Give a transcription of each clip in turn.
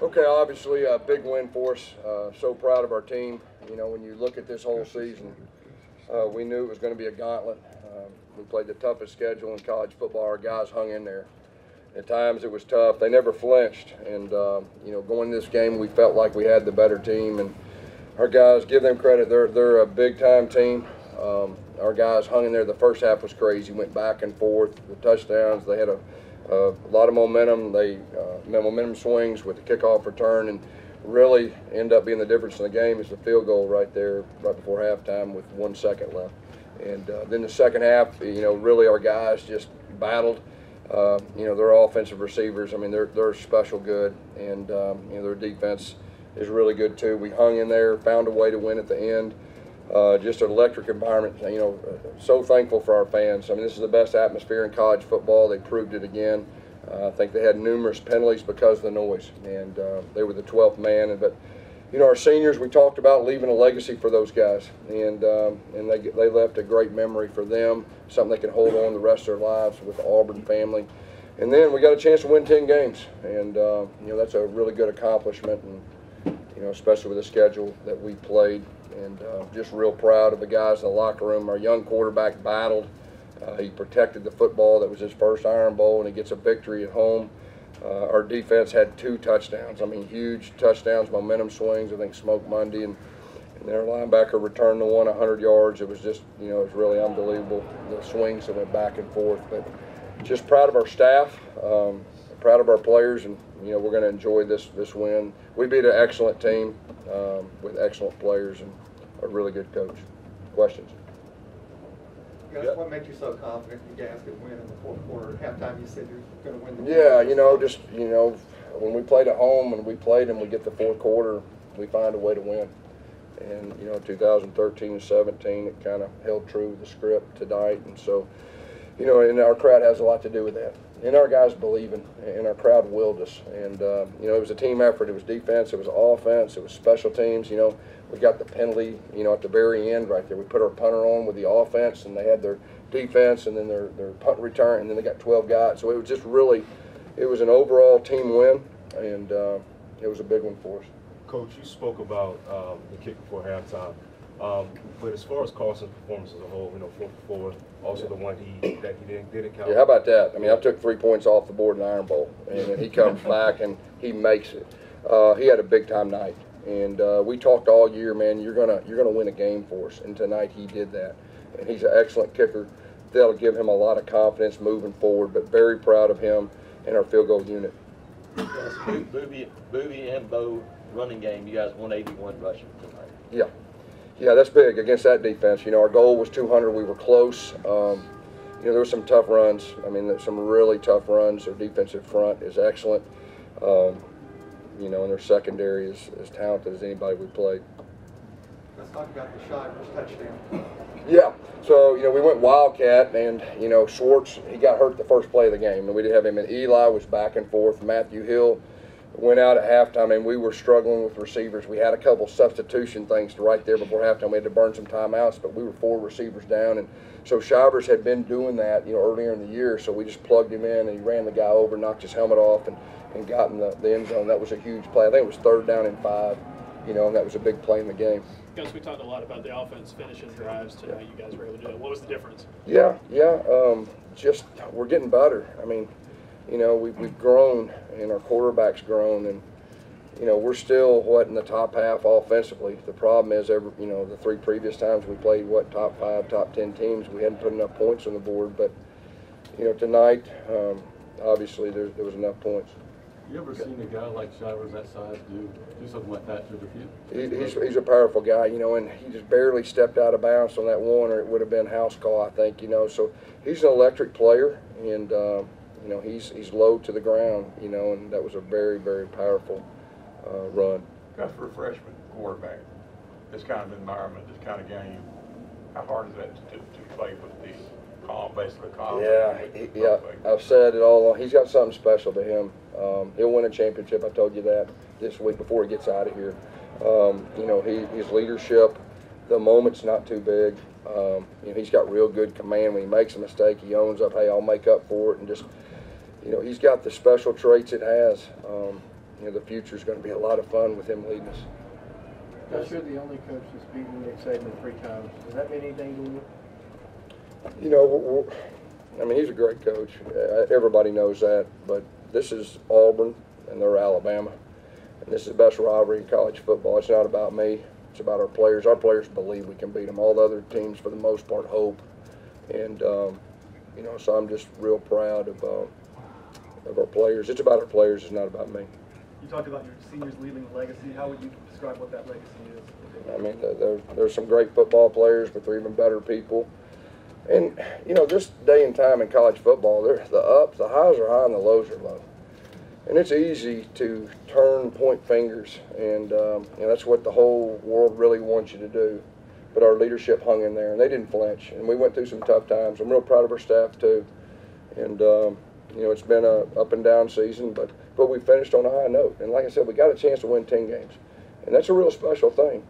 Okay, obviously a big win for us. So proud of our team. You know, when you look at this whole season, we knew it was going to be a gauntlet. We played the toughest schedule in college football. Our guys hung in there. At times it was tough. They never flinched. And, you know, going into this game, we felt like we had the better team. And our guys, give them credit, they're a big-time team. Our guys hung in there. The first half was crazy. Went back and forth. The touchdowns, they had a lot of momentum. They momentum swings with the kickoff return, and really end up being the difference in the game is the field goal right there, right before halftime with 1 second left. And then the second half, you know, really our guys just battled. You know, their offensive receivers, I mean, they're special good, and you know, their defense is really good too. We hung in there, found a way to win at the end. Just an electric environment. You know, so thankful for our fans. I mean, this is the best atmosphere in college football. They proved it again. I think they had numerous penalties because of the noise, and they were the 12th man. But you know, our seniors, we talked about leaving a legacy for those guys, and they left a great memory for them, something they can hold on the rest of their lives with the Auburn family. And then we got a chance to win 10 games, and you know, that's a really good accomplishment, and you know, especially with the schedule that we played. And just real proud of the guys in the locker room. Our young quarterback battled. He protected the football. That was his first Iron Bowl, and he gets a victory at home. Our defense had 2 touchdowns. I mean, huge touchdowns, momentum swings. I think Smoke Monday and their linebacker returned the one 100 yards. It was just, you know, it was really unbelievable, the swings that went back and forth. But just proud of our staff, proud of our players, and you know, we're going to enjoy this win. We beat an excellent team with excellent players and a really good coach. Questions? Gus, what made you so confident you guys could win in the fourth quarter? At halftime, you said you're going to win the Yeah, you know, just, you know, when we played at home and we played and we get the fourth quarter, we find a way to win. And, you know, 2013 and 17, it kind of held true to the script tonight. And so, you know, and our crowd has a lot to do with that. And our guys believing, and our crowd willed us. And, you know, it was a team effort. It was defense, it was offense, it was special teams. You know, we got the penalty, you know, at the very end right there. We put our punter on with the offense, and they had their defense, and then their punt return, and then they got 12 guys. So it was just really, it was an overall team win, and it was a big one for us. Coach, you spoke about the kick before halftime. But as far as Carson's performance as a whole, you know, 4 for 4, also the one that he didn't count. Yeah, how about that? I mean, I took 3 points off the board in the Iron Bowl, and then he comes back and he makes it. He had a big time night, and we talked all year, man. You're gonna win a game for us, and tonight he did that. And he's an excellent kicker. That'll give him a lot of confidence moving forward. But very proud of him and our field goal unit. Yes, Booby and Bo running game. You guys 181 rushing tonight. Yeah. Yeah, that's big against that defense. You know, our goal was 200. We were close. You know, there were some tough runs. I mean, there's some really tough runs. Their defensive front is excellent. You know, and their secondary is as talented as anybody we played. Let's talk about the Shivers touchdown. Yeah. So, you know, we went Wildcat, and, you know, Schwartz, he got hurt the first play of the game, and we didn't have him. And Eli was back and forth. Matthew Hill went out at halftime, and we were struggling with receivers. We had a couple substitution things right there before halftime. We had to burn some timeouts, but we were 4 receivers down. And so Shivers had been doing that, you know, earlier in the year, so we just plugged him in, and he ran the guy over, knocked his helmet off, and got in the end zone. That was a huge play. I think it was 3rd down and 5, you know, and that was a big play in the game. Gus, we talked a lot about the offense finishing drives tonight. You guys were able to do that. What was the difference? Yeah. Just we're getting better. I mean, you know, we've grown, and our quarterback's grown, and you know, we're still in the top half offensively. The problem is, you know, the 3 previous times we played top 5, top 10 teams, we hadn't put enough points on the board. But you know, tonight, obviously there was enough points. You ever seen a guy like Shivers that size do something like that to the field? He's a powerful guy, you know, and he just barely stepped out of bounds on that one, or it would have been house call, I think, you know. So he's an electric player, and you know, he's low to the ground, you know, and that was a very, very powerful run. Gus, for a freshman quarterback, this kind of environment, this kind of game, how hard is that to play with the calm, basically calm? Yeah, I've said it all along. He's got something special to him. He'll win a championship. I told you that this week before he gets out of here. You know, his leadership, the moment's not too big. You know, he's got real good command. When he makes a mistake, he owns up, hey, I'll make up for it, and just, you know, he's got the special traits it has. the future is going to be a lot of fun with him leading us. Gus, you're the only coach that's beaten Nick Saban 3 times. Does that mean anything to you? I mean, he's a great coach. Everybody knows that. But this is Auburn, and they're Alabama. And this is the best rivalry in college football. It's not about me. It's about our players. Our players believe we can beat them. All the other teams, for the most part, hope. And, so I'm just real proud of our players. It's about our players. It's not about me. You talked about your seniors leaving a legacy. How would you describe what that legacy is? I mean, there's some great football players, but they're even better people. And, this day and time in college football, the highs are high and the lows are low. And it's easy to point fingers, and that's what the whole world really wants you to do. But our leadership hung in there, and they didn't flinch. And we went through some tough times. I'm real proud of our staff, too. And, it's been a up and down season, but we finished on a high note. And like I said, we got a chance to win 10 games. And that's a real special thing,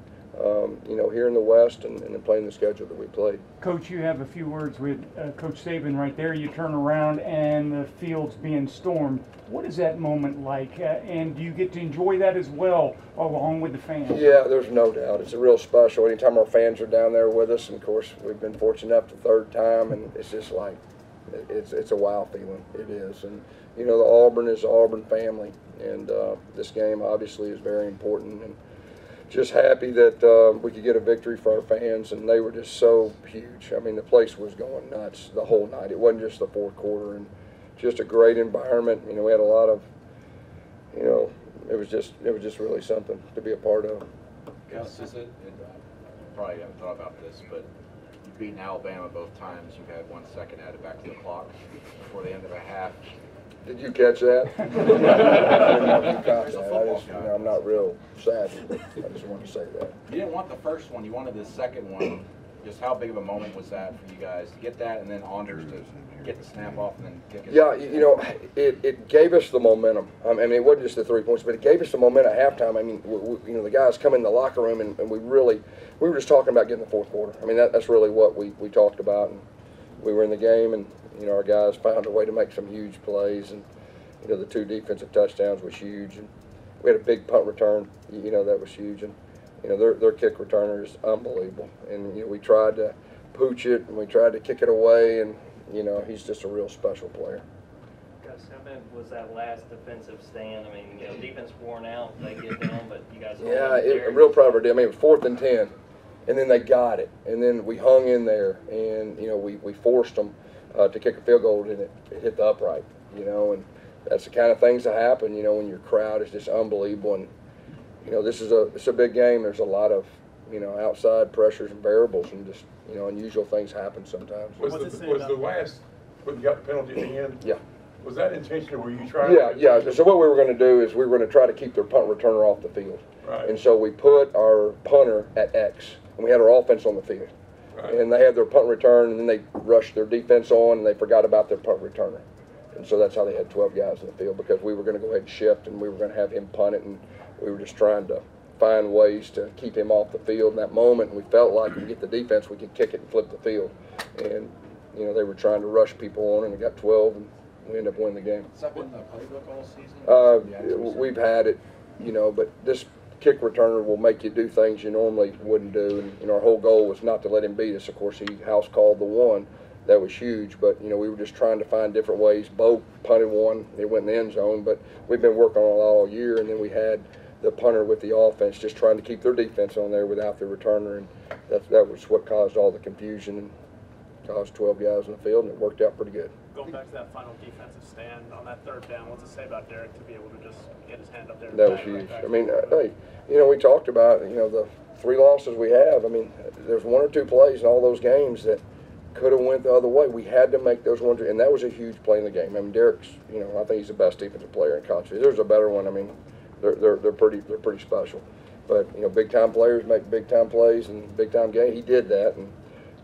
here in the West and playing the schedule that we played. Coach, you have a few words with Coach Saban right there. You turn around and the field's being stormed. What is that moment like? And do you get to enjoy that as well, along with the fans? Yeah, there's no doubt. It's a real special. Anytime our fans are down there with us, and of course, we've been fortunate enough the third time, and it's just like, it's a wow feeling. It is. And, the Auburn is the Auburn family, and this game obviously is very important. And just happy that we could get a victory for our fans, and they were just so huge. I mean, the place was going nuts the whole night. It wasn't just the fourth quarter, and just a great environment. We had a lot of, it was just really something to be a part of. Gus, you probably haven't thought about this, but you've beaten Alabama both times. You've had 1 second added back to the clock before the end of a half. Did you catch that? I I'm not real savvy, but I just wanted to say that. You didn't want the first one. You wanted the second one. Just how big of a moment was that for you guys to get that, and then Anders to get the snap off and then kick it? Yeah, it gave us the momentum. I mean, it wasn't just the 3 points, but it gave us the momentum at halftime. I mean, the guys come in the locker room, and we were just talking about getting the fourth quarter. I mean, that's really what we talked about, and we were in the game, and our guys found a way to make some huge plays, and the 2 defensive touchdowns was huge, and we had a big punt return. That was huge, and their kick returner is unbelievable, and we tried to pooch it, and we tried to kick it away, and he's just a real special player. Gus, how bad was that last defensive stand? I mean, defense worn out, they get down, but you guys. Yeah, I'm real proud of our team. I mean, 4th and 10, and then they got it, and then we hung in there, and we forced them to kick a field goal, and it hit the upright, and that's the kind of things that happen, when your crowd is just unbelievable, and it's a big game. There's a lot of outside pressures and variables, and just unusual things happen sometimes. Was the last when you got the penalty at the end? Yeah. Was that intentional? Were you trying? Yeah. So what we were going to do is we were going to try to keep their punt returner off the field, right. And so we put our punter at X, and we had our offense on the field. Right. And they had their punt return, and then they rushed their defense on, and they forgot about their punt returner. And so that's how they had 12 guys in the field, because we were going to go ahead and shift, and we were going to have him punt it, and we were just trying to find ways to keep him off the field in that moment. And we felt like if we get the defense, we could kick it and flip the field. And, they were trying to rush people on, and we got 12, and we ended up winning the game. Has that been the playbook all season? We've had it, but this kick returner will make you do things you normally wouldn't do. And our whole goal was not to let him beat us. Of course, he house called the one. That was huge, but we were just trying to find different ways. Bo punted one, it went in the end zone, but we've been working on it all year, and then we had the punter with the offense just trying to keep their defense on there without the returner, and that was what caused all the confusion and caused 12 guys in the field, and it worked out pretty good. Going back to that final defensive stand on that 3rd down, what's it say about Derek to be able to just get his hand up there? That was huge. I mean, hey, we talked about the 3 losses we have. I mean, there's 1 or 2 plays in all those games that could have went the other way. We had to make those ones, and that was a huge play in the game. I mean, Derek's, I think he's the best defensive player in college. There's a better one. I mean, they're pretty special. But big time players make big time plays and big time game. He did that, and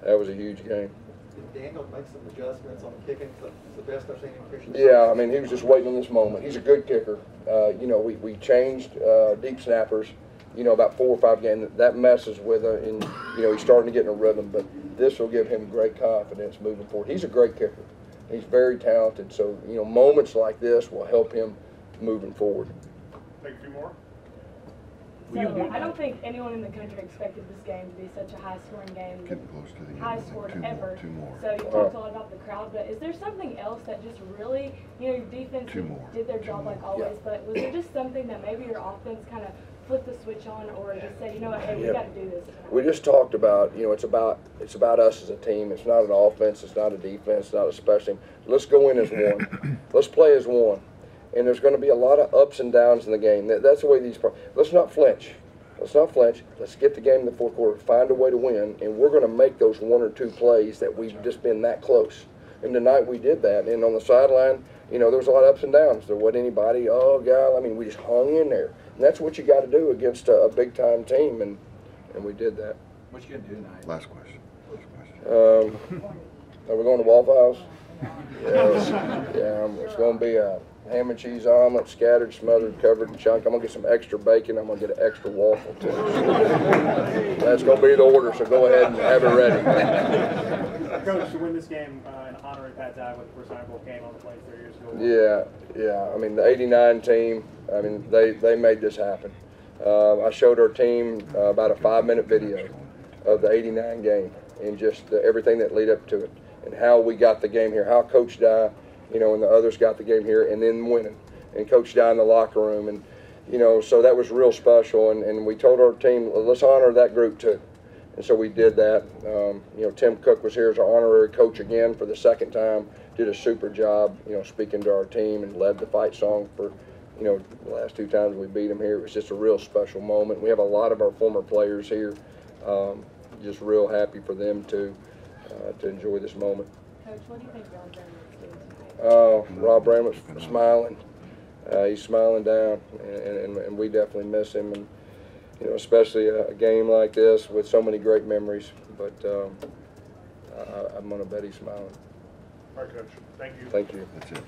that was a huge game. Did Daniel make some adjustments on the kicking? It's the best I've seen him kick. Yeah, I mean, he was just waiting on this moment. He's a good kicker. We changed deep snappers. About 4 or 5 games, that messes with him, and he's starting to get in a rhythm. But this will give him great confidence moving forward. He's a great kicker. He's very talented. So moments like this will help him moving forward. take a few more. So I don't think anyone in the country expected this game to be such a high-scoring game, high scored ever. So you talked a lot about the crowd, but is there something else that just really, you know, your defense did their job like always, but was there just something that maybe your offense kind of flipped the switch on, or just say, you know what, hey, we got to do this tonight? We just talked about, you know, it's about us as a team. It's not an offense. It's not a defense. It's not a special team. Let's go in as one. Let's play as one. And there's going to be a lot of ups and downs in the game. That's the way these. Let's not flinch. Let's not flinch. Let's get the game in the fourth quarter. Find a way to win, and we're going to make those 1 or 2 plays that we've just been that close. And tonight we did that. And on the sideline, you know, there was a lot of ups and downs. There wasn't anybody. Oh God! I mean, we just hung in there. And that's what you got to do against a big time team, and we did that. What you gonna do tonight? Last question. Are we going to Waffle House? Yeah, it's going to be a ham and cheese omelet, scattered, smothered, covered in chunk. I'm going to get some extra bacon. I'm going to get an extra waffle, too. That's going to be the order, so go ahead and have it ready. Coach, to win this game and honoring Pat Dye with the first Iron Bowl game on the 23 years ago. Yeah. I mean, the '89 team, I mean, they made this happen. I showed our team about a 5-minute video of the '89 game and just everything that led up to it, and how we got the game here, how Coach Dye, you know, and the others got the game here, and then winning, and Coach Dye in the locker room, and you know, so that was real special, and we told our team, let's honor that group too, and so we did that. You know, Tim Cook was here as our honorary coach again for the 2nd time, did a super job, you know, speaking to our team, and led the fight song for, you know, the last 2 times we beat them here. It was just a real special moment. We have a lot of our former players here. Just real happy for them to enjoy this moment. Coach, what do you think Rob Brown is doing tonight? Rob Brown was smiling. He's smiling down, and we definitely miss him. And you know, especially a game like this with so many great memories. But I'm gonna bet he's smiling. All right, Coach. Thank you. Thank you. That's it.